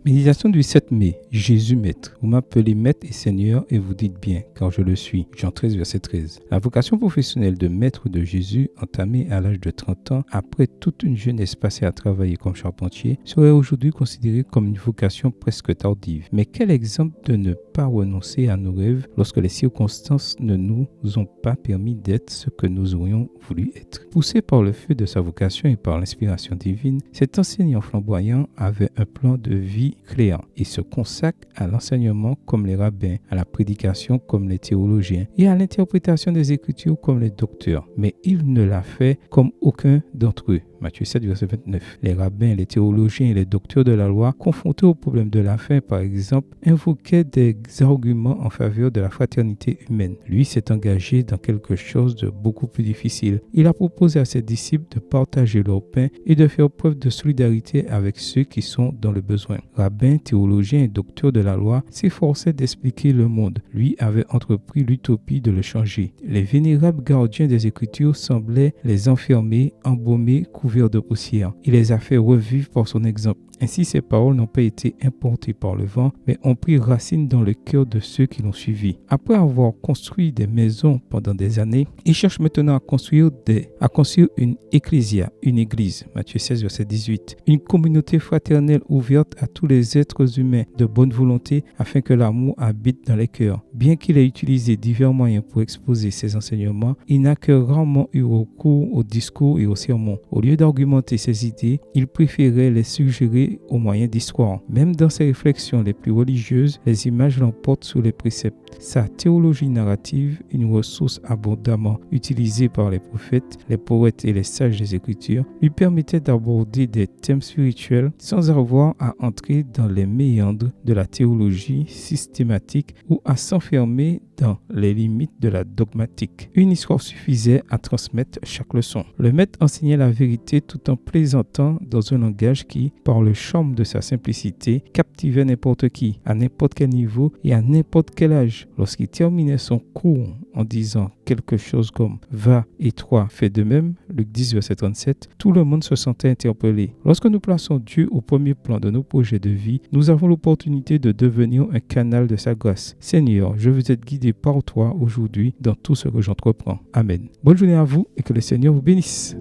Méditation du 7 mai. Jésus Maître. Vous m'appelez Maître et Seigneur et vous dites bien, car je le suis. Jean 13, verset 13. La vocation professionnelle de Maître de Jésus, entamée à l'âge de 30 ans, après toute une jeunesse passée à travailler comme charpentier, serait aujourd'hui considérée comme une vocation presque tardive. Mais quel exemple de ne pas renoncer à nos rêves lorsque les circonstances ne nous ont pas permis d'être ce que nous aurions voulu être. Poussé par le feu de sa vocation et par l'inspiration divine, cet enseignant flamboyant avait un plan de vie clair et se consacre à l'enseignement comme les rabbins, à la prédication comme les théologiens et à l'interprétation des Écritures comme les docteurs. Mais il ne l'a fait comme aucun d'entre eux. Matthieu 7, verset 29. Les rabbins, les théologiens et les docteurs de la loi, confrontés au problème de la faim, par exemple, invoquaient des arguments en faveur de la fraternité humaine. Lui s'est engagé dans quelque chose de beaucoup plus difficile. Il a proposé à ses disciples de partager leur pain et de faire preuve de solidarité avec ceux qui sont dans le besoin. Rabbins, théologiens et docteurs de la loi s'efforçaient d'expliquer le monde. Lui avait entrepris l'utopie de le changer. Les vénérables gardiens des Écritures semblaient les enfermer, embaumés, couverts de poussière. Il les a fait revivre par son exemple. Ainsi, ces paroles n'ont pas été importées par le vent, mais ont pris racine dans le cœur de ceux qui l'ont suivi. Après avoir construit des maisons pendant des années, il cherche maintenant à construire une ecclésia, une église, Matthieu 16, verset 18, une communauté fraternelle ouverte à tous les êtres humains de bonne volonté afin que l'amour habite dans les cœurs. Bien qu'il ait utilisé divers moyens pour exposer ses enseignements, il n'a que rarement eu recours au discours et au sermon. Au lieu d'argumenter ses idées, il préférait les suggérer au moyen d'histoire. Même dans ses réflexions les plus religieuses, les images l'emportent sur les préceptes. Sa théologie narrative, une ressource abondamment utilisée par les prophètes, les poètes et les sages des Écritures, lui permettait d'aborder des thèmes spirituels sans avoir à entrer dans les méandres de la théologie systématique ou à s'enfermer dans les limites de la dogmatique. Une histoire suffisait à transmettre chaque leçon. Le maître enseignait la vérité tout en plaisantant dans un langage qui, par le charme de sa simplicité, captivait n'importe qui, à n'importe quel niveau et à n'importe quel âge. Lorsqu'il terminait son cours en disant quelque chose comme « Va et toi, fais de même », Luc 10, verset 37, tout le monde se sentait interpellé. Lorsque nous plaçons Dieu au premier plan de nos projets de vie, nous avons l'opportunité de devenir un canal de sa grâce. Seigneur, je veux être guidé par toi aujourd'hui dans tout ce que j'entreprends. Amen. Bonne journée à vous et que le Seigneur vous bénisse.